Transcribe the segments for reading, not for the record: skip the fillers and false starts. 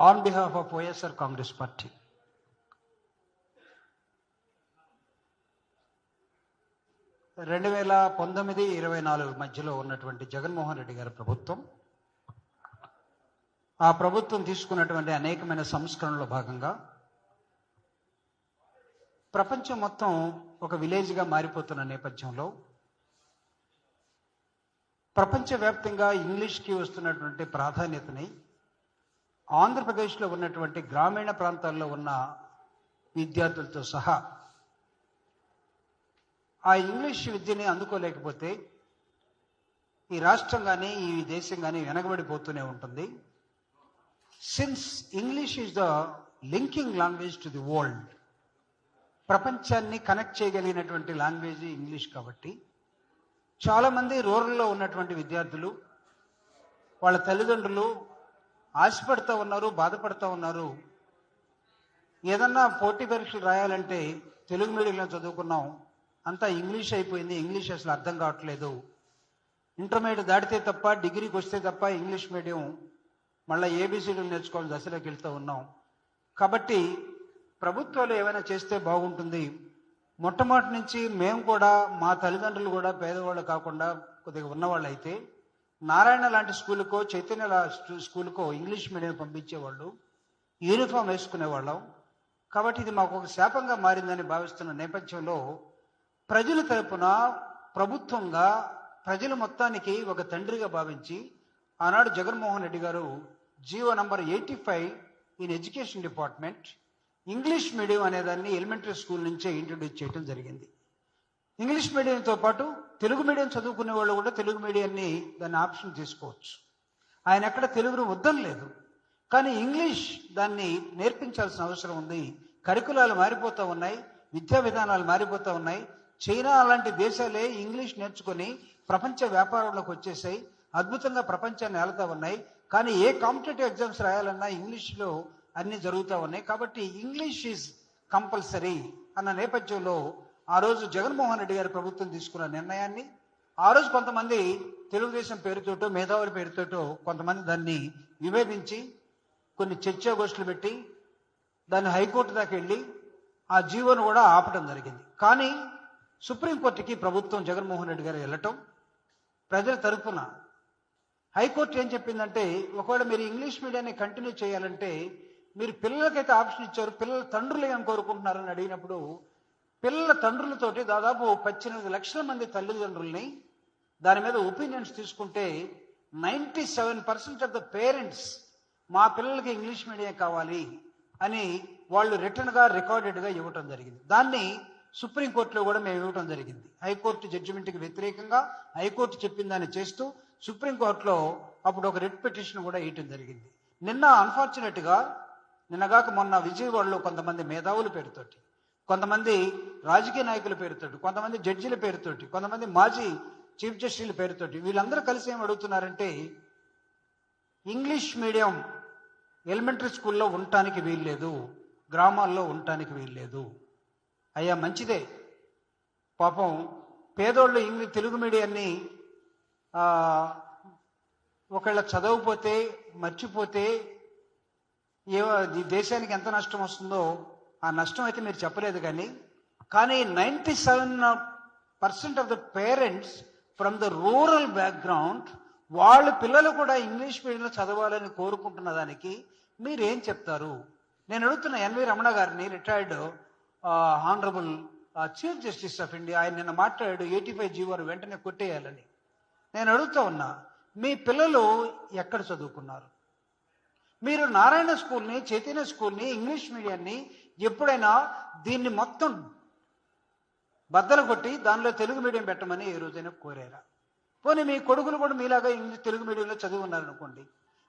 on behalf of YSR Congress Party. రెండు వేల 19-24 మధ్యలో ఉన్నటువంటి జగన్మోహన్ రెడ్డి గారి ప్రభుత్వం, ఆ ప్రభుత్వం తీసుకున్నటువంటి అనేకమైన సంస్కరణలో భాగంగా ప్రపంచం మొత్తం ఒక విలేజ్గా మారిపోతున్న నేపథ్యంలో ప్రపంచవ్యాప్తంగా ఇంగ్లీష్కి వస్తున్నటువంటి ప్రాధాన్యతని ఆంధ్రప్రదేశ్లో ఉన్నటువంటి గ్రామీణ ప్రాంతాల్లో ఉన్న విద్యార్థులతో సహా ఆ ఇంగ్లీష్ విద్యని అందుకోలేకపోతే ఈ రాష్ట్రం కానీ ఈ దేశం కానీ వెనకబడిపోతూనే ఉంటుంది. Since English is the linking language to the world, ప్రపంచాన్ని కనెక్ట్ చేయగలిగినటువంటి లాంగ్వేజ్ ఇంగ్లీష్ కాబట్టి చాలామంది రూరల్లో ఉన్నటువంటి విద్యార్థులు వాళ్ళ తల్లిదండ్రులు ఆశపడుతూ ఉన్నారు, బాధపడుతూ ఉన్నారు. ఏదన్నా పోటీ పరీక్షలు రాయాలంటే తెలుగు మీడియంలో చదువుకున్నాం, అంతా ఇంగ్లీష్ అయిపోయింది, ఇంగ్లీష్ అసలు అర్థం కావట్లేదు, ఇంటర్మీడియట్ దాటితే తప్ప డిగ్రీకి వస్తే తప్ప ఇంగ్లీష్ మీడియం మళ్ళీ ఏబీసీడీలు నేర్చుకోవాలని దశలోకి వెళ్తూ ఉన్నాం. కాబట్టి ప్రభుత్వాలు ఏమైనా చేస్తే బాగుంటుంది. మొట్టమొదటి నుంచి మేము కూడా, మా తల్లిదండ్రులు కూడా పేదవాళ్ళు కాకుండా కొద్దిగా ఉన్నవాళ్ళు అయితే నారాయణ లాంటి స్కూలుకో, చైతన్య స్కూలుకో ఇంగ్లీష్ మీడియం పంపించేవాళ్ళు, యూనిఫామ్ వేసుకునేవాళ్ళం. కాబట్టి ఇది మాకు ఒక శాపంగా మారిందని భావిస్తున్న నేపథ్యంలో ప్రజల తరపున ప్రభుత్వంగా ప్రజల మొత్తానికి ఒక తండ్రిగా భావించి ఆనాడు జగన్మోహన్ రెడ్డి గారు GO number 85 in education department English medium అనేదాన్ని ఎలిమెంటరీ స్కూల్ నుంచే ఇంట్రడ్యూస్ చేయడం జరిగింది. ఇంగ్లీష్ మీడియంతో పాటు తెలుగు మీడియం చదువుకునే వాళ్ళు కూడా తెలుగు మీడియాన్ని దాన్ని ఆప్షన్ తీసుకోవచ్చు. ఆయన ఎక్కడ తెలుగును వద్దనలేదు, కానీ ఇంగ్లీష్ దాన్ని నేర్పించాల్సిన అవసరం ఉంది. కరికులాలు మారిపోతూ ఉన్నాయి, విద్యా విధానాలు మారిపోతూ ఉన్నాయి. చైనా అలాంటి దేశాలే ఇంగ్లీష్ నేర్చుకొని ప్రపంచ వ్యాపారంలోకి వచ్చేసాయి, అద్భుతంగా ప్రపంచాన్ని ఏలుతూ ఉన్నాయి. కానీ ఏ కాంపిటేటివ్ ఎగ్జామ్స్ రాయాలన్నా ఇంగ్లీష్లో అన్నీ జరుగుతూ ఉన్నాయి. కాబట్టి ఇంగ్లీష్ ఈజ్ కంపల్సరీ అన్న నేపథ్యంలో ఆ రోజు జగన్మోహన్ రెడ్డి గారి ప్రభుత్వం తీసుకున్న నిర్ణయాన్ని ఆ రోజు కొంతమంది తెలుగుదేశం పేరుతోటో మేధావుల పేరుతోటో కొంతమంది దాన్ని విభేదించి కొన్ని చర్చాగోష్ఠులు పెట్టి దాన్ని హైకోర్టు దాకా వెళ్ళి ఆ జీవోను కూడా ఆపడం జరిగింది. కానీ సుప్రీంకోర్టుకి ప్రభుత్వం జగన్మోహన్ రెడ్డి గారు వెళ్ళటం, ప్రజల తరఫున హైకోర్టు ఏం చెప్పిందంటే, ఒకవేళ మీరు ఇంగ్లీష్ మీడియాన్ని కంటిన్యూ చేయాలంటే మీరు పిల్లలకైతే ఆప్షన్ ఇచ్చారు, పిల్లల తండ్రులు ఏం కోరుకుంటున్నారని అడిగినప్పుడు పిల్లల తండ్రులతోటి దాదాపు 18 లక్షల మంది తల్లిదండ్రుల్ని దాని మీద ఒపీనియన్స్ తీసుకుంటే 97% ఆఫ్ ద పేరెంట్స్ మా పిల్లలకి ఇంగ్లీష్ మీడియం కావాలి అని వాళ్ళు రిటర్న్గా రికార్డెడ్గా ఇవ్వటం జరిగింది. దాన్ని సుప్రీంకోర్టులో కూడా మేము ఇవ్వటం జరిగింది. హైకోర్టు జడ్జిమెంట్కి వ్యతిరేకంగా హైకోర్టు చెప్పిన దాన్ని చేస్తూ సుప్రీంకోర్టులో అప్పుడు ఒక రిట్ పిటిషన్ కూడా వేయటం జరిగింది. నిన్న అన్ఫార్చునేట్గా నిన్నగాక మొన్న విజయవాడలో కొంతమంది మేధావుల పేరుతోటి, కొంతమంది రాజకీయ నాయకుల పేరుతోటి, కొంతమంది జడ్జిల పేరుతోటి, కొంతమంది మాజీ చీఫ్ జస్టిస్ల పేరుతోటి వీళ్ళందరూ కలిసి ఏం అడుగుతున్నారంటే, ఇంగ్లీష్ మీడియం ఎలిమెంటరీ స్కూల్లో ఉండటానికి వీల్లేదు, గ్రామాల్లో ఉండటానికి వీల్లేదు. అయ్యా మంచిదే, పాపం పేదోళ్ళు తెలుగు మీడియాన్ని ఒకవేళ చదవకపోతే మర్చిపోతే ఈ దేశానికి ఎంత నష్టం వస్తుందో ఆ నష్టం అయితే మీరు చెప్పలేదు. కానీ 97% of the parents from the rural background వాళ్ళ పిల్లలు కూడా ఇంగ్లీష్ మీడియంలో చదవాలని కోరుకుంటున్న దానికి మీరేం చెప్తారు? నేను అడుగుతున్న ఎన్వి రమణ గారిని, retired honourable chief justice of India, ఆయన నిన్న మాట్లాడాడు 85 జీవోను వెంటనే కొట్టేయాలని. నేను అడుగుతా ఉన్నా, మీ పిల్లలు ఎక్కడ చదువుకున్నారు? మీరు నారాయణ స్కూల్ని, చైతన్య స్కూల్ని, ఇంగ్లీష్ మీడియాన్ని ఎప్పుడైనా దీన్ని మొత్తం బద్దలు కొట్టి దానిలో తెలుగు మీడియం పెట్టమని ఏ రోజైనా కోరారా? పోనీ మీ కొడుకులు కూడా మీలాగా తెలుగు మీడియంలో చదివి ఉన్నారనుకోండి,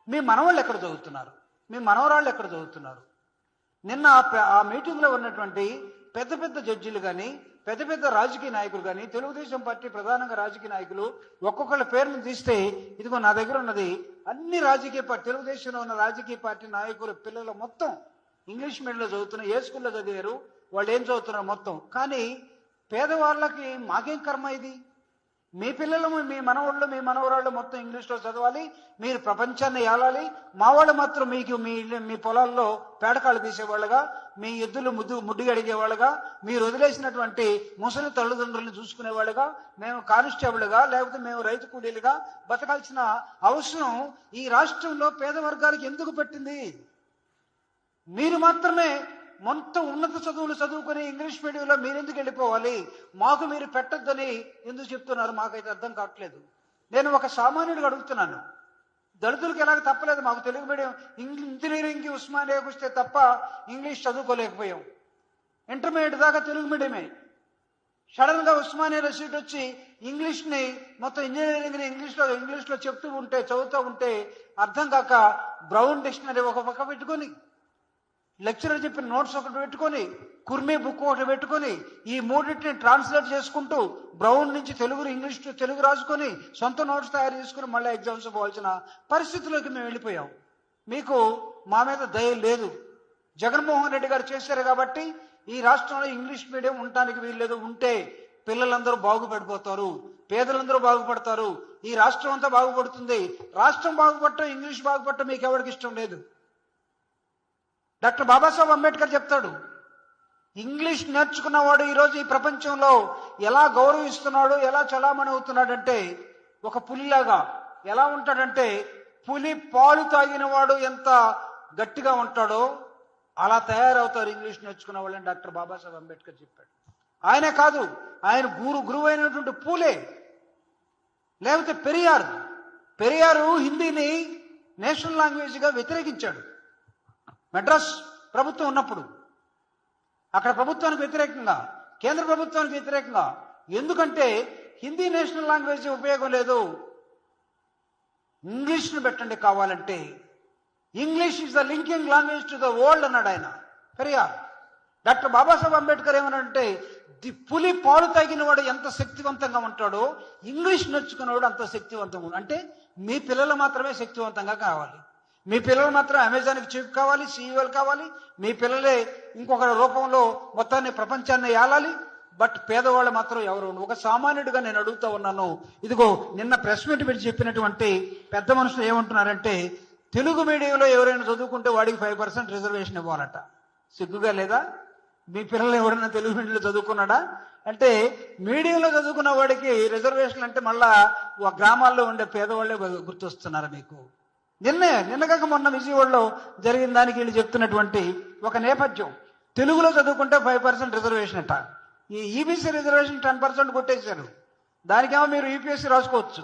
మీ మనవాళ్ళు ఎక్కడ చదువుతున్నారు? మీ మనవరాళ్ళు ఎక్కడ చదువుతున్నారు? నిన్న ఆ మీటింగ్లో ఉన్నటువంటి పెద్ద పెద్ద జడ్జీలు కానీ, పెద్ద పెద్ద రాజకీయ నాయకులు కానీ, తెలుగుదేశం పార్టీ ప్రధానంగా రాజకీయ నాయకులు ఒక్కొక్కళ్ళ పేర్లను తీస్తే ఇదిగో నా దగ్గర ఉన్నది అన్ని రాజకీయ పార్టీ, తెలుగుదేశంలో ఉన్న రాజకీయ పార్టీ నాయకుల పిల్లలు మొత్తం ఇంగ్లీష్ మీడియంలో చదువుతున్నారు. ఏ స్కూల్లో చదివారు, వాళ్ళు ఏం చదువుతున్నారు మొత్తం. కానీ పేదవాళ్ళకి మాకేం కర్మ ఇది? మీ పిల్లలు, మీ మనవాళ్ళు, మీ మనవరాళ్ళు మొత్తం ఇంగ్లీష్లో చదవాలి, మీరు ప్రపంచాన్ని ఏలాలి. మా వాళ్ళు మాత్రం మీకు మీ పొలాల్లో పేడకాళ్ళు తీసేవాళ్ళుగా, మీ ఎద్దులు ముడ్డిగా అడిగేవాళ్ళుగా, మీరు వదిలేసినటువంటి ముసలి తల్లిదండ్రులను చూసుకునేవాళ్ళుగా, మేము కానిస్టేబుల్గా లేకపోతే మేము రైతు కూలీలుగా బతకాల్సిన అవసరం ఈ రాష్ట్రంలో పేద వర్గాలకు ఎందుకు పెట్టింది? మీరు మాత్రమే మొత్తం ఉన్నత చదువులు చదువుకొని ఇంగ్లీష్ మీడియంలో మీరెందుకు వెళ్ళిపోవాలి? మాకు మీరు పెట్టొద్దని ఎందుకు చెప్తున్నారు? మాకైతే అర్థం కావట్లేదు. నేను ఒక సామాన్యుడిగా అడుగుతున్నాను. దళితులకు ఎలాగ తప్పలేదు, మాకు తెలుగు మీడియం ఇంజనీరింగ్కి ఉస్మానియాకి వస్తే తప్ప ఇంగ్లీష్ చదువుకోలేకపోయాం. ఇంటర్మీడియట్ దాకా తెలుగు మీడియమే. సడన్గా ఉస్మానియాలో సీట్ వచ్చి ఇంగ్లీష్ని మొత్తం ఇంజనీరింగ్ని ఇంగ్లీష్లో చదువుతూ ఉంటే అర్థం కాక బ్రౌన్ డిక్షనరీ ఒక పక్క పెట్టుకొని, లెక్చరర్ చెప్పిన నోట్స్ ఒకటి పెట్టుకొని, కుర్మీ బుక్ ఒకటి పెట్టుకొని, ఈ మూడింటిని ట్రాన్స్లేట్ చేసుకుంటూ బ్రౌన్ నుంచి ఇంగ్లీష్ టు తెలుగు రాసుకొని సొంత నోట్స్ తయారు చేసుకుని మళ్ళీ ఎగ్జామ్స్ పోవాల్సిన పరిస్థితిలోకి మేము వెళ్ళిపోయాం. మీకు మా మీద దయ లేదు. జగన్మోహన్ రెడ్డి గారు చేశారు కాబట్టి ఈ రాష్ట్రంలో ఇంగ్లీష్ మీడియం ఉండటానికి వీల్లేదు. ఉంటే పిల్లలందరూ బాగుపడిపోతారు, పేదలందరూ బాగుపడతారు, ఈ రాష్ట్రం అంతా బాగుపడుతుంది. రాష్ట్రం బాగుపడటం, ఇంగ్లీష్ బాగుపడటం మీకు ఎవరికి ఇష్టం లేదు. డాక్టర్ బాబాసాహెబ్ అంబేద్కర్ చెప్తాడు, ఇంగ్లీష్ నేర్చుకున్నవాడు ఈరోజు ఈ ప్రపంచంలో ఎలా గౌరవిస్తున్నాడు, ఎలా చలామణి అవుతున్నాడంటే ఒక పులిలాగా. ఎలా ఉంటాడంటే పులి పాలు తాగిన వాడు ఎంత గట్టిగా ఉంటాడో అలా తయారవుతారు ఇంగ్లీష్ నేర్చుకున్న వాళ్ళని డాక్టర్ బాబాసాహెబ్ అంబేద్కర్ చెప్పాడు. ఆయనే కాదు, ఆయన గురువు అయినటువంటి పూలే, లేకపోతే పెరియారు హిందీని నేషనల్ లాంగ్వేజ్గా వ్యతిరేకించాడు. మెడ్రాస్ ప్రభుత్వం ఉన్నప్పుడు అక్కడ ప్రభుత్వానికి వ్యతిరేకంగా, కేంద్ర ప్రభుత్వానికి వ్యతిరేకంగా. ఎందుకంటే హిందీ నేషనల్ లాంగ్వేజ్ ఉపయోగం లేదు, ఇంగ్లీష్ను పెట్టండి కావాలంటే. English is the linking language to the world అన్నాడు ఆయన పెరియార్. డాక్టర్ బాబాసాహెబ్ అంబేద్కర్ ఏమన్నాడంటే పులి పాలు తాగిన వాడు ఎంత శక్తివంతంగా ఉంటాడో ఇంగ్లీష్ నేర్చుకున్నవాడు అంత శక్తివంతంగా. అంటే మీ పిల్లలు మాత్రమే శక్తివంతంగా కావాలి, మీ పిల్లలు మాత్రం అమెజాన్కి చీఫ్ కావాలి, సీఈఓలు కావాలి, మీ పిల్లలే ఇంకొక రూపంలో మొత్తాన్ని ప్రపంచాన్ని ఏలాలి. బట్ పేదవాళ్ళు మాత్రం ఎవరు? ఒక సామాన్యుడిగా నేను అడుగుతూ ఉన్నాను. ఇదిగో నిన్న ప్రెస్ మీట్ పెట్టి చెప్పినటువంటి పెద్ద మనుషులు ఏమంటున్నారంటే తెలుగు మీడియంలో ఎవరైనా చదువుకుంటే వాడికి 5% రిజర్వేషన్ ఇవ్వాలట. సిగ్గుగా లేదా? మీ పిల్లలు ఎవరైనా తెలుగు మీడియంలో చదువుకున్నాడా? అంటే మీడియంలో చదువుకున్న వాడికి రిజర్వేషన్ అంటే మళ్ళా గ్రామాల్లో ఉండే పేదవాళ్ళే గుర్తొస్తున్నారు మీకు. నిన్నగాక మొన్న విజయవాడలో జరిగిన దానికి వీళ్ళు చెప్తున్నటువంటి ఒక నేపథ్యం. తెలుగులో చదువుకుంటే 5% రిజర్వేషన్ అట. ఈ ఈబీసీ రిజర్వేషన్ 10% కొట్టేశారు. దానికేమో మీరు యూపీఎస్సీ రాసుకోవచ్చు.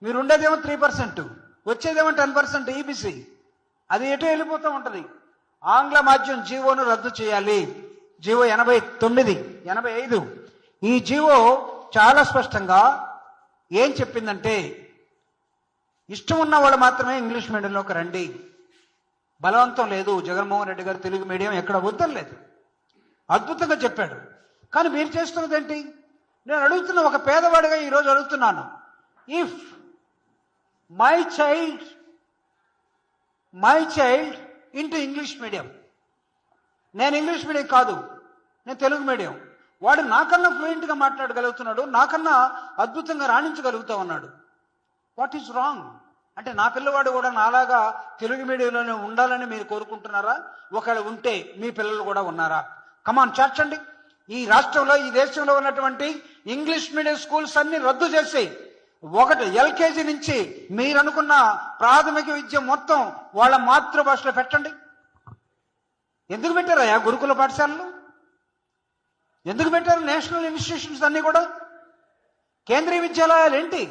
మీరు ఉండేదేమో 3%, వచ్చేదేమో 10% ఈబీసీ. అది ఎటో వెళ్ళిపోతూ ఉంటుంది. ఆంగ్ల మాధ్యం జీవోను రద్దు చేయాలి. జీవో 85. ఈ జీవో చాలా స్పష్టంగా ఏం చెప్పిందంటే ఇష్టం ఉన్న వాళ్ళు మాత్రమే ఇంగ్లీష్ మీడియంలోకి రండి, బలవంతం లేదు. జగన్మోహన్ రెడ్డి గారు తెలుగు మీడియం ఎక్కడ వద్దలేదు, అద్భుతంగా చెప్పాడు. కానీ మీరు చేస్తున్నది ఏంటి? నేను అడుగుతున్న ఒక పేదవాడిగా ఈరోజు అడుగుతున్నాను, if my child into English medium, నేను ఇంగ్లీష్ మీడియం కాదు, నేను తెలుగు మీడియం, వాడు నాకన్నా ఫ్లూయెంట్గా మాట్లాడగలుగుతున్నాడు, నాకన్నా అద్భుతంగా రాణించగలుగుతా ఉన్నాడు. What is wrong? అంటే నా పిల్లవాడు కూడా నాలాగా తెలుగు మీడియంలోనే ఉండాలని మీరు కోరుకుంటున్నారా? ఒకవేళ ఉంటే మీ పిల్లలు కూడా ఉన్నారా? కమాన్ చేర్చండి. ఈ రాష్ట్రంలో, ఈ దేశంలో ఉన్నటువంటి ఇంగ్లీష్ మీడియం స్కూల్స్ అన్ని రద్దు చేసి ఎల్కేజీ నుంచి మీరు అనుకున్న ప్రాథమిక విద్య మొత్తం వాళ్ళ మాతృభాషలో పెట్టండి. ఎందుకు పెట్టారయ్యా గురుకుల పాఠశాలలు? ఎందుకు పెట్టారు నేషనల్ ఇన్స్టిట్యూషన్స్ అన్ని కూడా? కేంద్రీయ విద్యాలయాలు ఏంటి?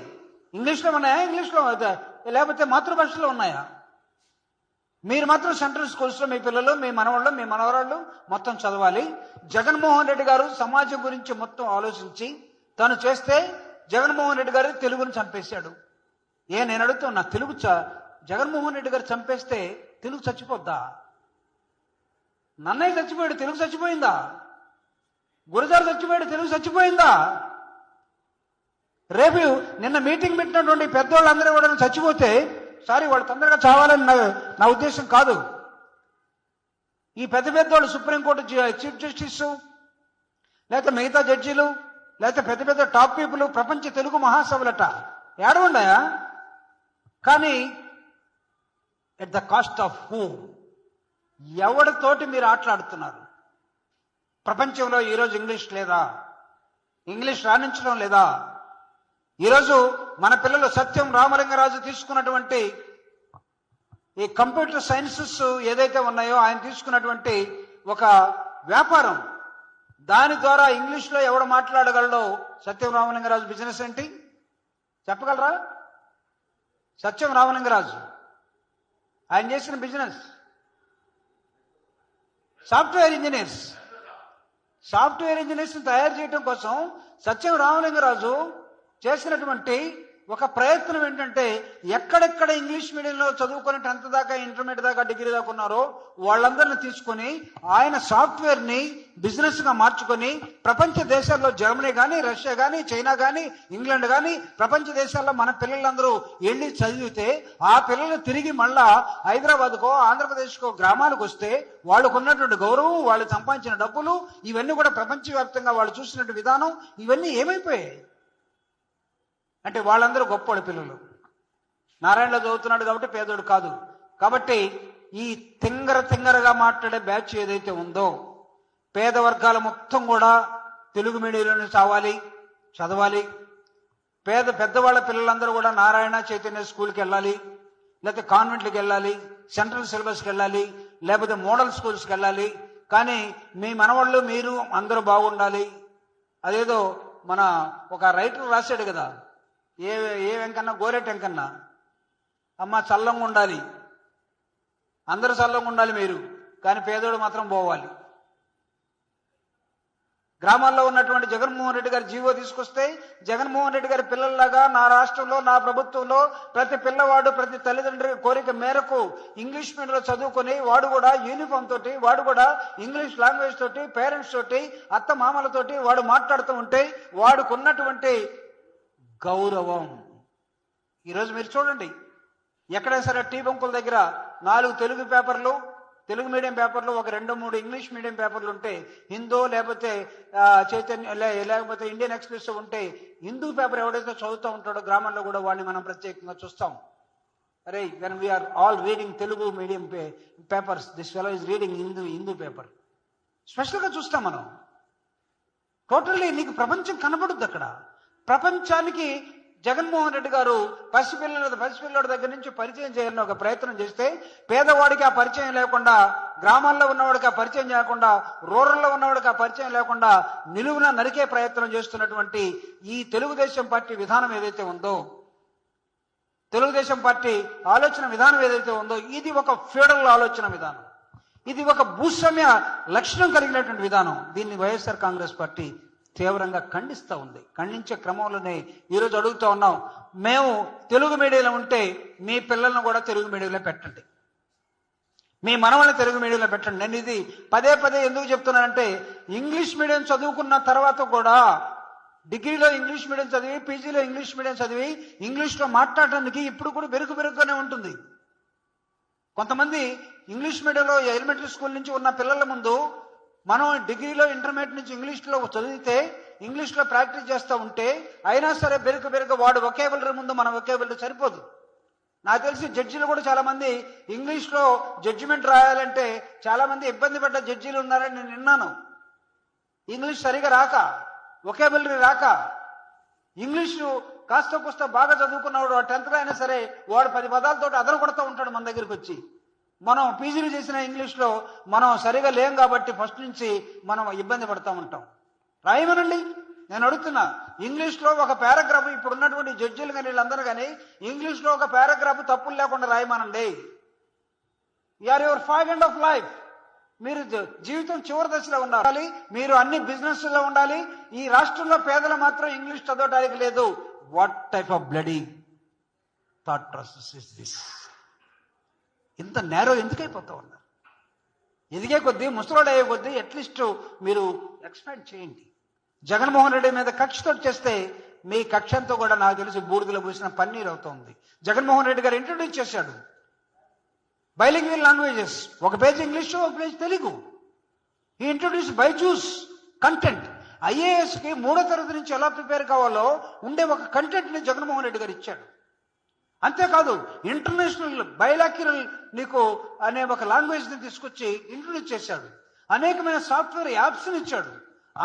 ఇంగ్లీష్లో ఉన్నాయా? ఇంగ్లీష్లో లేకపోతే మాతృభాషలో ఉన్నాయా? మీరు మాత్రం సెంట్రల్ స్కూల్స్లో మీ పిల్లలు, మీ మనవాళ్ళు, మీ మనవరాళ్ళు మొత్తం చదవాలి. జగన్మోహన్ రెడ్డి గారు సమాజం గురించి మొత్తం ఆలోచించి తను చేస్తే జగన్మోహన్ రెడ్డి గారు తెలుగును చంపేశాడు. నేను అడుగుతున్నా, తెలుగు జగన్మోహన్ రెడ్డి గారు చంపేస్తే తెలుగు చచ్చిపోద్దా? నన్నయ్య చచ్చిపోయాడు, తెలుగు చచ్చిపోయిందా? గురజారు చచ్చిపోయాడు, తెలుగు చచ్చిపోయిందా? రేపు నిన్న మీటింగ్ పెట్టినటువంటి పెద్దవాళ్ళందరూ కూడా చచ్చిపోతే, సారీ వాళ్ళు తొందరగా చావాలని నా ఉద్దేశం కాదు. ఈ పెద్దవాళ్ళు సుప్రీంకోర్టు చీఫ్ జస్టిస్ లేకపోతే మిగతా జడ్జీలు లేకపోతే పెద్ద పెద్ద టాప్ పీపుల్ ప్రపంచ తెలుగు మహాసభలట ఏడవండాయా. కానీ at the cost of who? ఎవరితోటి మీరు ఆటలాడుతున్నారు? ప్రపంచంలో ఈరోజు ఇంగ్లీష్ లేదా? ఇంగ్లీష్ రాణించడం లేదా? ఈరోజు మన పిల్లలు సత్యం రామలింగరాజు తీసుకున్నటువంటి ఈ కంప్యూటర్ సైన్సెస్ ఏదైతే ఉన్నాయో ఆయన తీసుకున్నటువంటి ఒక వ్యాపారం, దాని ద్వారా ఇంగ్లీష్లో ఎవడు మాట్లాడగలడో సత్యం రామలింగరాజు బిజినెస్ ఏంటి చెప్పగలరా? సత్యం రామలింగరాజు ఆయన చేసిన business software engineers. Software engineers తయారు చేయడం కోసం సత్యం రామలింగరాజు చేసినటువంటి ఒక ప్రయత్నం ఏంటంటే, ఎక్కడెక్కడ ఇంగ్లీష్ మీడియంలో చదువుకొని 10th దాకా, ఇంటర్మీడియట్ దాకా, డిగ్రీ దాకా ఉన్నారో వాళ్ళందరిని తీసుకొని ఆయన సాఫ్ట్వేర్ ని బిజినెస్ గా మార్చుకొని ప్రపంచ దేశాల్లో జర్మనీ కానీ, రష్యా కానీ, చైనా కానీ, ఇంగ్లాండ్ కానీ ప్రపంచ దేశాల్లో మన పిల్లలందరూ వెళ్ళి చదివితే ఆ పిల్లలు తిరిగి మళ్ళా హైదరాబాద్కో, ఆంధ్రప్రదేశ్కో గ్రామాలకు వస్తే వాళ్ళకు ఉన్నటువంటి గౌరవం, వాళ్ళు సంపాదించిన డబ్బులు, ఇవన్నీ కూడా ప్రపంచవ్యాప్తంగా వాళ్ళు చూసినటువంటి విధానం ఇవన్నీ ఏమైపోయాయి అంటే వాళ్ళందరూ గొప్పవాడు పిల్లలు. నారాయణలో చదువుతున్నాడు కాబట్టి పేదోడు కాదు. కాబట్టి ఈ తింగరగా మాట్లాడే బ్యాచ్ ఏదైతే ఉందో, పేద వర్గాల మొత్తం కూడా తెలుగు మీడియంలోనే చదవాలి. పెద్దవాళ్ళ పిల్లలందరూ కూడా నారాయణ చైతన్య స్కూల్కి వెళ్ళాలి, లేకపోతే కాన్వెంట్లకు వెళ్ళాలి, సెంట్రల్ సిలబస్కి వెళ్ళాలి, లేకపోతే మోడల్ స్కూల్స్కి వెళ్ళాలి. కానీ మీ మనవాళ్ళు మీరు అందరూ బాగుండాలి. అదేదో మన ఒక రైటర్ రాశాడు కదా, ఏ వెంకన్నా, గోరెట్ వెంకన్నా, అమ్మ చల్లంగా ఉండాలి, అందరూ చల్లంగా ఉండాలి మీరు, కానీ పేదోడు మాత్రం పోవాలి. గ్రామాల్లో ఉన్నటువంటి జగన్మోహన్ రెడ్డి గారు జీవో తీసుకొస్తే, జగన్మోహన్ రెడ్డి గారి పిల్లల్లాగా నా రాష్ట్రంలో, నా ప్రభుత్వంలో ప్రతి పిల్లవాడు, ప్రతి తల్లిదండ్రి కోరిక మేరకు ఇంగ్లీష్ మీడియంలో చదువుకొని వాడు కూడా యూనిఫామ్ తోటి, వాడు కూడా ఇంగ్లీష్ లాంగ్వేజ్ తోటి, పేరెంట్స్ తోటి, అత్త మామలతోటి వాడు మాట్లాడుతూ ఉంటే వాడుకున్నటువంటి గౌరవం. ఈరోజు మీరు చూడండి, ఎక్కడైనా సరే టీ బంకుల దగ్గర 4 తెలుగు పేపర్లు, తెలుగు మీడియం పేపర్లు, ఒక 2-3 ఇంగ్లీష్ మీడియం పేపర్లు ఉంటే, హిందూ లేకపోతే చైతన్య లేకపోతే ఇండియన్ ఎక్స్ప్రెస్ ఉంటే, హిందూ పేపర్ ఎవడైతే చదువుతూ ఉంటాడో గ్రామాల్లో కూడా వాడిని మనం ప్రత్యేకంగా చూస్తాం. అరే, when we are all reading Telugu medium papers, this fellow is reading Hindu paper, స్పెషల్గా చూస్తాం మనం. టోటల్లీ నీకు ప్రపంచం కనబడుద్ది అక్కడ. ప్రపంచానికి జగన్మోహన్ రెడ్డి గారు పసిపిల్లడి దగ్గర నుంచి పరిచయం చేయాలని ఒక ప్రయత్నం చేస్తే, పేదవాడికి ఆ పరిచయం లేకుండా, గ్రామాల్లో ఉన్నవాడికి ఆ పరిచయం చేయకుండా, రూరల్లో ఉన్నవాడికి ఆ పరిచయం లేకుండా నిలువున నరికే ప్రయత్నం చేస్తున్నటువంటి ఈ తెలుగుదేశం పార్టీ విధానం ఏదైతే ఉందో, తెలుగుదేశం పార్టీ ఆలోచన విధానం ఏదైతే ఉందో, ఇది ఒక ఫ్యూడల్ ఆలోచన విధానం, ఇది ఒక భూస్వామ్య లక్షణం కలిగినటువంటి విధానం. దీన్ని వైఎస్ఆర్ కాంగ్రెస్ పార్టీ తీవ్రంగా ఖండిస్తూ ఉంది. ఖండించే క్రమంలోనే ఈరోజు అడుగుతూ ఉన్నాం, మేము తెలుగు మీడియంలో ఉంటే మీ పిల్లలను కూడా తెలుగు మీడియంలో పెట్టండి, మీ మనవల్ని తెలుగు మీడియంలో పెట్టండి. నేను ఇది పదే ఎందుకు చెప్తున్నానంటే, ఇంగ్లీష్ మీడియం చదువుకున్న తర్వాత కూడా, డిగ్రీలో ఇంగ్లీష్ మీడియం చదివి, పీజీలో ఇంగ్లీష్ మీడియం చదివి, ఇంగ్లీష్లో మాట్లాడటానికి ఇప్పుడు కూడా బెరుకుగానే ఉంటుంది. కొంతమంది ఇంగ్లీష్ మీడియంలో ఎలిమెంటరీ స్కూల్ నుంచి ఉన్న పిల్లల ముందు మనం డిగ్రీలో, ఇంటర్మీడియట్ నుంచి ఇంగ్లీష్లో చదివితే, ఇంగ్లీష్లో ప్రాక్టీస్ చేస్తూ ఉంటే, అయినా సరే బెరుకు వాడు వొకాబులరీ ముందు మన వొకాబులరీ సరిపోదు. నాకు తెలిసి జడ్జీలు కూడా చాలా మంది ఇంగ్లీష్లో జడ్జిమెంట్ రాయాలంటే చాలా మంది ఇబ్బంది పడ్డ జడ్జీలు ఉన్నారని నేను విన్నాను. ఇంగ్లీష్ సరిగా రాక, వొకాబులరీ రాక, ఇంగ్లీషు కాస్త కూస్త బాగా చదువుకున్నవాడు 10th అయినా సరే వాడు 10 పదాలతోటి అదరు కొడుతూ ఉంటాడు మన దగ్గరికి వచ్చి. మనం పీజీలు చేసిన ఇంగ్లీష్లో మనం సరిగా లేం కాబట్టి ఫస్ట్ నుంచి మనం ఇబ్బంది పడుతూ ఉంటాం. రాయమనండి, నేను అడుగుతున్నా. ఇంగ్లీష్లో ఒక పారాగ్రాఫ్, ఇప్పుడు ఉన్నటువంటి జడ్జీలు కానీ వీళ్ళందరూ కానీ ఇంగ్లీష్లో ఒక పారాగ్రాఫ్ తప్పులు లేకుండా రాయమనండి. You're your five end of life. మీరు జీవితం చివరి దశలో ఉండాలి, మీరు అన్ని బిజినెస్ లో ఉండాలి. ఈ రాష్ట్రంలో పేదలు మాత్రం ఇంగ్లీష్ చదవడానికి లేదు. What type of bloody thought process is this? ఇంత నేరో ఎందుకు అయిపోతా ఉన్నారు? ఎదిగే కొద్దీ, ముసలోడు అయ్యే కొద్దీ అట్లీస్ట్ మీరు ఎక్స్పాండ్ చేయండి. జగన్మోహన్ రెడ్డి మీద కక్షతో చేస్తే మీ కక్షంతో కూడా నాకు తెలిసి బూడిదలో పూసిన పన్నీర్ అవుతుంది. జగన్మోహన్ రెడ్డి గారు ఇంట్రొడ్యూస్ చేశాడు బైలింగ్వల్ లాంగ్వేజెస్, ఒక పేజ్ ఇంగ్లీషు, ఒక పేజ్ తెలుగు. ఈ ఇంట్రొడ్యూస్ బైజూస్ కంటెంట్. ఐఏఎస్కి 3వ తరగతి నుంచి ఎలా ప్రిపేర్ కావాలో ఉండే ఒక కంటెంట్ని జగన్మోహన్ రెడ్డి గారు ఇచ్చాడు. అంతేకాదు ఇంటర్నేషనల్ బైలాక్యురల్ నీకు అనే ఒక లాంగ్వేజ్ని తీసుకొచ్చి ఇంట్రొడ్యూస్ చేశాడు. అనేకమైన సాఫ్ట్వేర్ యాప్స్ని ఇచ్చాడు.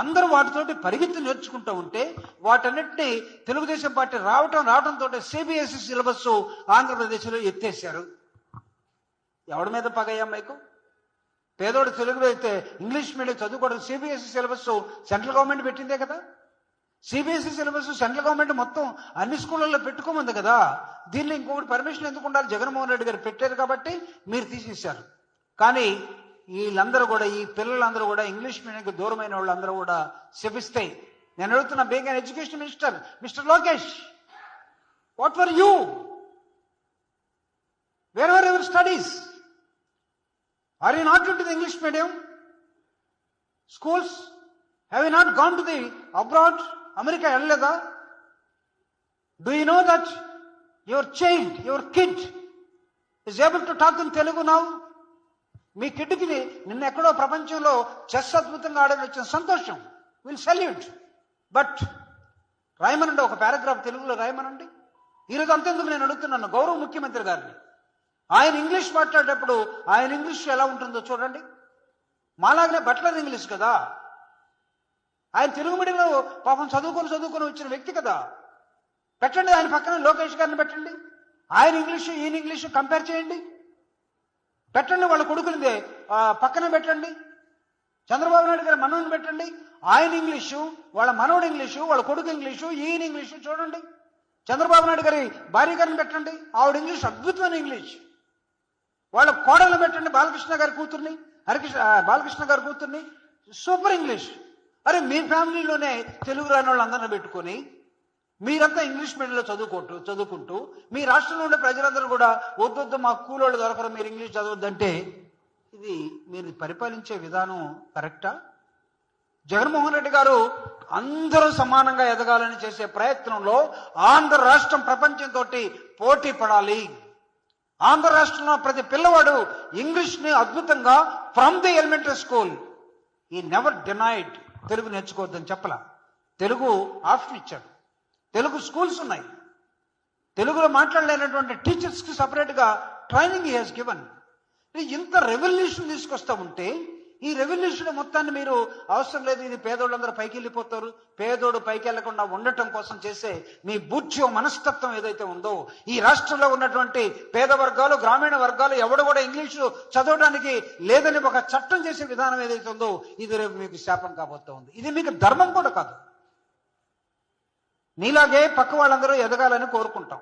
అందరూ వాటితోటి పరిగెత్తి నేర్చుకుంటూ ఉంటే వాటన్నిటిని తెలుగుదేశం పార్టీ రావడంతో సిబిఎస్ఈ సిలబస్ ఆంధ్రప్రదేశ్లో ఎత్తేసారు. ఎవడి మీద పగయ్యా మీకు? పేదోడు తెలుగులో అయితే ఇంగ్లీష్ మీడియం చదువుకోవడం సిబిఎస్ఈ సిలబస్ సెంట్రల్ గవర్నమెంట్ పెట్టిందే కదా. సిబిఎస్ఈ సిలబస్ సెంట్రల్ గవర్నమెంట్ మొత్తం అన్ని స్కూళ్ళల్లో పెట్టుకోమంది కదా. దీన్ని ఇంకొకటి పర్మిషన్ ఎందుకు ఉండాలి? జగన్మోహన్ రెడ్డి గారు పెట్టారు కాబట్టి మీరు తీసేశారు. కానీ వీళ్ళందరూ కూడా, ఈ పిల్లలందరూ కూడా ఇంగ్లీష్ మీడియంకి దూరమైన వాళ్ళందరూ కూడా శపిస్తే నేను అడుగుతున్నా, being an education minister, mister Lokesh, what were you? Where were your studies? Are you not into the English medium schools? Have you not gone to the abroad? America వెళ్ళలేదా? Do you know that your child, your kid is able to talk in Telugu now? మీ కిడ్కి నిన్న ఎక్కడో ప్రపంచంలో chess అద్భుతంగా ఆడని వచ్చిన సంతోషం, విల్ సెల్యూట్. బట్ రాయమనండి, ఒక పారాగ్రాఫ్ తెలుగులో రాయమనండి. ఈరోజు అంతెందుకు నేను అడుగుతున్నాను గౌరవ ముఖ్యమంత్రి గారిని. ఆయన ఇంగ్లీష్ మాట్లాడేటప్పుడు ఆయన ఇంగ్లీష్ ఎలా ఉంటుందో చూడండి. మాలాగనే బట్లర్ ఇంగ్లీష్ కదా. ఆయన తెలుగు మీడియంలో పాపం చదువుకొని వచ్చిన వ్యక్తి కదా. పెట్టండి, ఆయన పక్కన లోకేష్ గారిని పెట్టండి. ఆయన ఇంగ్లీషు ఈయన ఇంగ్లీషు కంపేర్ చేయండి. పెట్టండి, వాళ్ళ కొడుకునిదే పక్కనే పెట్టండి. చంద్రబాబు నాయుడు గారి మనవుని పెట్టండి. ఆయన ఇంగ్లీషు, వాళ్ళ మనవుడు ఇంగ్లీషు, వాళ్ళ కొడుకు ఇంగ్లీషు, ఈయన ఇంగ్లీషు చూడండి. చంద్రబాబు నాయుడు గారి భార్య గారిని పెట్టండి, ఆవిడ ఇంగ్లీష్ అద్భుతమైన ఇంగ్లీష్. వాళ్ళ కోడలను పెట్టండి, బాలకృష్ణ గారి కూతుర్ని, బాలకృష్ణ గారి కూతుర్ని, సూపర్ ఇంగ్లీష్. అరే మీ ఫ్యామిలీలోనే తెలుగు రాని వాళ్ళందరినీ పెట్టుకొని మీరంతా ఇంగ్లీష్ మీడియంలో చదువుకుంటూ మీ రాష్ట్రంలో ఉండే ప్రజలందరూ కూడా వద్దొద్దు మా కూలోళ్ళు దొరకరు, మీరు ఇంగ్లీష్ చదవద్దంటే ఇది మీరు పరిపాలించే విధానం కరెక్టా? జగన్మోహన్ రెడ్డి గారు అందరూ సమానంగా ఎదగాలని చేసే ప్రయత్నంలో ఆంధ్ర రాష్ట్రం ప్రపంచంతో పోటీ పడాలి. ఆంధ్ర రాష్ట్రంలో ప్రతి పిల్లవాడు ఇంగ్లీష్ని అద్భుతంగా ఫ్రమ్ ది ఎలిమెంటరీ స్కూల్ ఈ నెవర్ డినైడ్ తెలుగు నేర్చుకోవద్దని చెప్పలా. తెలుగు ఆప్షన్ ఇచ్చాడు. తెలుగు స్కూల్స్ ఉన్నాయి. తెలుగులో మాట్లాడలేనటువంటి టీచర్స్కి సపరేట్గా ట్రైనింగ్ హీ హాస్ గివెన్. ఇంత రెవల్యూషన్ తీసుకొస్తా ఉంటే ఈ రెవల్యూషన్ మొత్తాన్ని మీరు అవసరం లేదు, ఇది పేదోళ్ళందరూ పైకి వెళ్ళిపోతారు, పేదోడు పైకి వెళ్లకుండా ఉండటం కోసం చేసే మీ బూజ్యం మనస్తత్వం ఏదైతే ఉందో, ఈ రాష్ట్రంలో ఉన్నటువంటి పేద వర్గాలు, గ్రామీణ వర్గాలు ఎవడు కూడా ఇంగ్లీషు చదవడానికి లేదని ఒక చట్టం చేసే విధానం ఏదైతే ఉందో ఇది రేపు మీకు శాపం కాబోతూ ఉంది. ఇది మీకు ధర్మం కూడా కాదు. నీలాగే పక్క వాళ్ళందరూ ఎదగాలని కోరుకుంటాం,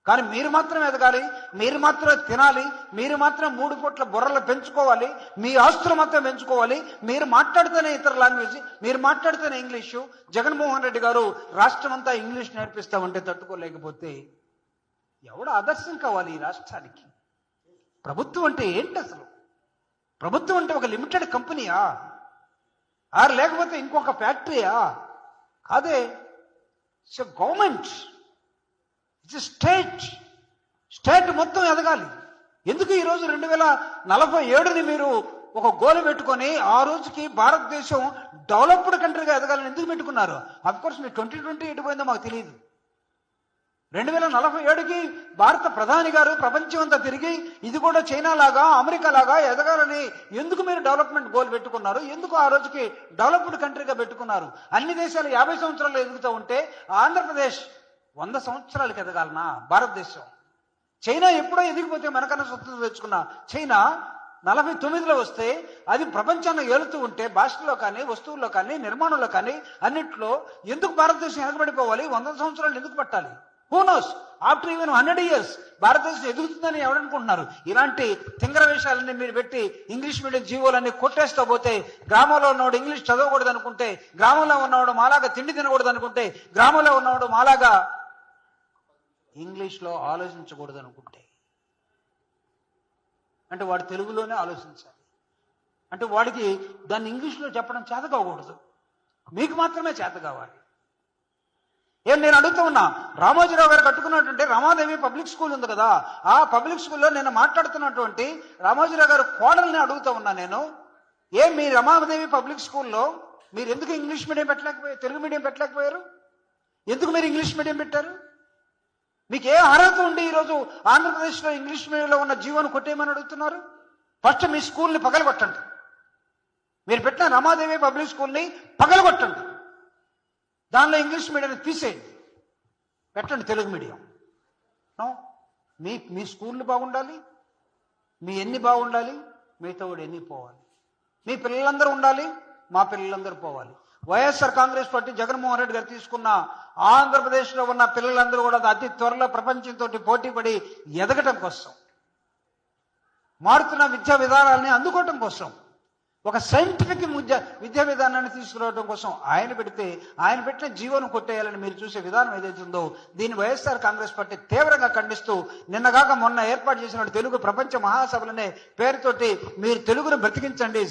కానీ మీరు మాత్రం ఎదగాలి, మీరు మాత్రం తినాలి, మీరు మాత్రం 3 పూట్ల బుర్రలు పెంచుకోవాలి, మీ ఆస్తులు మాత్రం పెంచుకోవాలి, మీరు మాట్లాడితేనే ఇతర లాంగ్వేజ్, మీరు మాట్లాడితేనే ఇంగ్లీషు. జగన్మోహన్ రెడ్డి గారు రాష్ట్రం అంతా ఇంగ్లీష్ నేర్పిస్తామంటే తట్టుకోలేకపోతే ఎవడు ఆదర్శం కావాలి ఈ రాష్ట్రానికి? ప్రభుత్వం అంటే ఏంటి అసలు? ప్రభుత్వం అంటే ఒక లిమిటెడ్ కంపెనీయా, ఆరు లేకపోతే ఇంకొక ఫ్యాక్టరీయా? కాదే, ఇట్స్ గవర్నమెంట్, ఇట్స్ స్టేట్ మొత్తం ఎదగాలి. ఎందుకు ఈరోజు 2047ని మీరు ఒక గోల్ పెట్టుకొని ఆ రోజుకి భారతదేశం డెవలప్డ్ కంట్రీగా ఎదగాలని ఎందుకు పెట్టుకున్నారు? అఫ్కోర్స్ మీరు 2020 ఎటుపోయిందో మాకు తెలియదు. 2047కి భారత ప్రధాని గారు ప్రపంచం అంతా తిరిగి ఇది కూడా చైనా లాగా అమెరికా లాగా ఎదగాలని ఎందుకు మీరు డెవలప్మెంట్ గోల్ పెట్టుకున్నారు? ఎందుకు ఆ రోజుకి డెవలప్డ్ కంట్రీగా పెట్టుకున్నారు? అన్ని దేశాలు 50 సంవత్సరాలు ఎదుగుతూ ఉంటే ఆంధ్రప్రదేశ్ 100 సంవత్సరాలకి ఎదగాలనా? భారతదేశం చైనా ఎప్పుడో ఎదిగిపోతే మనకన్నా స్వతంత్రం తెచ్చుకున్న చైనా 49లో వస్తే అది ప్రపంచాన్ని ఏలుతూ ఉంటే భాషలో కానీ వస్తువుల్లో కానీ నిర్మాణంలో కానీ అన్నిట్లో ఎందుకు భారతదేశం వెనకబడిపోవాలి? 100 సంవత్సరాలు ఎందుకు పట్టాలి? Who knows, after even 100 years భారతదేశం ఎదుగుతుందని ఎవరనుకుంటున్నారు? ఇలాంటి తింగర వేషాలన్నీ మీరు పెట్టి ఇంగ్లీష్ మీడియం జీవోలన్నీ కొట్టేస్తూ పోతే, గ్రామంలో ఉన్నవాడు ఇంగ్లీష్ చదవకూడదు అనుకుంటే, గ్రామంలో ఉన్నవాడు మాలాగా తిండి తినకూడదు అనుకుంటే, గ్రామంలో ఉన్నవాడు మాలాగా ఇంగ్లీష్లో ఆలోచించకూడదు అనుకుంటే, అంటే వాడు తెలుగులోనే ఆలోచించాలి. అంటే వాడికి దాన్ని ఇంగ్లీష్లో చెప్పడం చేత కాకూడదు, మీకు మాత్రమే చేత కావాలి. నేను అడుగుతూ ఉన్నా, రామోజీరావు గారు కట్టుకున్నటువంటి రమాదేవి పబ్లిక్ స్కూల్ ఉంది కదా, ఆ పబ్లిక్ స్కూల్లో నేను మాట్లాడుతున్నటువంటి రామోజీరావు గారు కోడల్ని అడుగుతూ ఉన్నా నేను, మీ రమాదేవి పబ్లిక్ స్కూల్లో మీరు ఎందుకు ఇంగ్లీష్ మీడియం పెట్టలేకపోయారు, తెలుగు మీడియం పెట్టలేకపోయారు? ఎందుకు మీరు ఇంగ్లీష్ మీడియం పెట్టారు? మీకు ఏ అర్హత ఉండి ఈరోజు ఆంధ్రప్రదేశ్లో ఇంగ్లీష్ మీడియంలో ఉన్న జీవోను కొట్టేయమని అడుగుతున్నారు? ఫస్ట్ మీ స్కూల్ని పగలగొట్టండి. మీరు పెట్టిన రమాదేవి పబ్లిక్ స్కూల్ని పగలగొట్టండి. దానిలో ఇంగ్లీష్ మీడియాన్ని తీసేయండి, పెట్టండి తెలుగు మీడియం. మీ స్కూళ్ళు బాగుండాలి, మీ ఎన్ని బాగుండాలి, మీతో కూడా ఎన్ని పోవాలి. మీ పిల్లలందరూ ఉండాలి, మా పిల్లలందరూ పోవాలి. వైఎస్ఆర్ కాంగ్రెస్ పార్టీ జగన్మోహన్ రెడ్డి గారు తీసుకున్న ఆంధ్రప్రదేశ్లో ఉన్న పిల్లలందరూ కూడా అతి త్వరలో ప్రపంచంతో పోటీపడి ఎదగటం కోసం, మారుతున్న విద్యా విధానాలని అందుకోవటం కోసం, ఒక సైంటిఫిక్ విద్యా విధానాన్ని తీసుకురావడం కోసం ఆయన పెట్టిన జీవోను కొట్టేయాలని మీరు చూసే విధానం ఏదైతే ఉందో దీన్ని వైఎస్ఆర్ కాంగ్రెస్ పార్టీ తీవ్రంగా ఖండిస్తూ నిన్నగాక మొన్న ఏర్పాటు చేసిన తెలుగు ప్రపంచ మహాసభలనే పేరుతోటి మీరు తెలుగును బ్రతికించండి,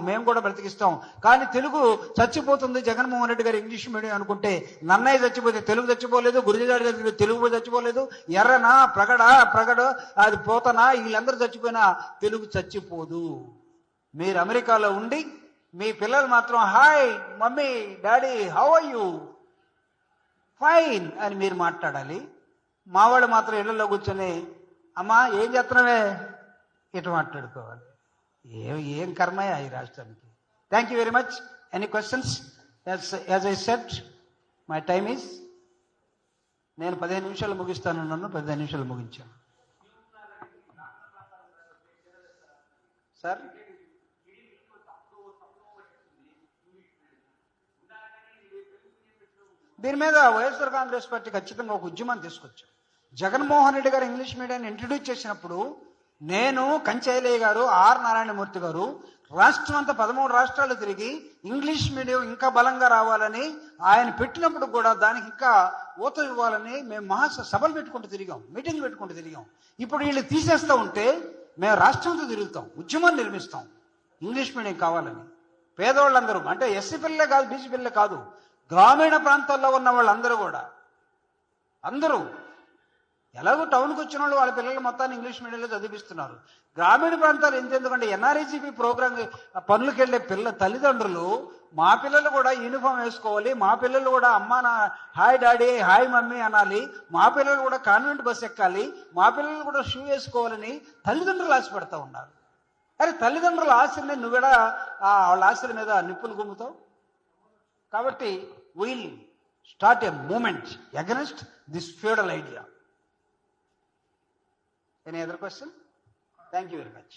మేము కూడా బ్రతికిస్తాం, కానీ తెలుగు చచ్చిపోతుంది జగన్మోహన్ రెడ్డి గారు ఇంగ్లీష్ మీడియం అనుకుంటే, నన్నయ్య చచ్చిపోతే తెలుగు చచ్చిపోలేదు, గురిజాడి చచ్చిపోతే తెలుగు చచ్చిపోలేదు, ఎర్రనా ప్రగడ అది పోతనా వీళ్ళందరూ చచ్చిపోయినా తెలుగు చచ్చిపోదు. మీరు అమెరికాలో ఉండి మీ పిల్లలు మాత్రం hi mummy daddy how are you, fine అని మీరు మాట్లాడాలి. మా వాళ్ళు మాత్రం ఇళ్లలో కూర్చొని అమ్మా ఏం చేస్తున్నావే ఇటు మాట్లాడుకోవాలి. ఏం కర్మయ్యా ఈ రాష్ట్రానికి. Thank you very much. Any questions? As I said my time is, నేను 15 నిమిషాలు ముగిస్తాను, నన్ను 15 నిమిషాలు ముగించాను. సార్ దీని మీద వైఎస్ఆర్ కాంగ్రెస్ పార్టీ ఖచ్చితంగా ఒక ఉద్యమాన్ని తీసుకొచ్చాం. జగన్మోహన్ రెడ్డి గారు ఇంగ్లీష్ మీడియాన్ని ఇంట్రడ్యూస్ చేసినప్పుడు నేను, కంచైలయ్య గారు, ఆర్ నారాయణమూర్తి గారు రాష్ట్రం అంతా 13 రాష్ట్రాలు తిరిగి ఇంగ్లీష్ మీడియం ఇంకా బలంగా రావాలని ఆయన పెట్టినప్పుడు కూడా దానికి ఇంకా ఊత ఇవ్వాలని మేము సభలు పెట్టుకుంటూ తిరిగాం, మీటింగ్ పెట్టుకుంటూ తిరిగాం. ఇప్పుడు వీళ్ళు తీసేస్తూ ఉంటే మేము రాష్ట్రంతో తిరుగుతాం, ఉద్యమాన్ని నిర్మిస్తాం ఇంగ్లీష్ మీడియం కావాలని. పేదవాళ్ళందరూ అంటే ఎస్సీ పిల్లలే కాదు, బీసీ పిల్లలే కాదు, గ్రామీణ ప్రాంతాల్లో ఉన్న వాళ్ళందరూ కూడా అందరూ ఎలాగో టౌన్కి వచ్చిన వాళ్ళు వాళ్ళ పిల్లలు మొత్తాన్ని ఇంగ్లీష్ మీడియంలో చదివిస్తున్నారు. గ్రామీణ ప్రాంతాలు ఎందుకంటే ఎన్ఆర్ఈజీపీ ప్రోగ్రామ్ పనులకు వెళ్ళే తల్లిదండ్రులు మా పిల్లలు కూడా యూనిఫామ్ వేసుకోవాలి, మా పిల్లలు కూడా అమ్మ నా హాయ్ డాడీ హాయ్ మమ్మీ అనాలి, మా పిల్లలు కూడా కాన్వెంట్ బస్ ఎక్కాలి, మా పిల్లలు కూడా షూ వేసుకోవాలని తల్లిదండ్రులు ఆశపడతా ఉన్నారు. అరే తల్లిదండ్రుల ఆశని నువ్వుడా వాళ్ళ ఆశల మీద నిప్పులు గుమ్ముతావు. కాబట్టి we'll start a movement against this feudal idea. Any other question? Thank you very much.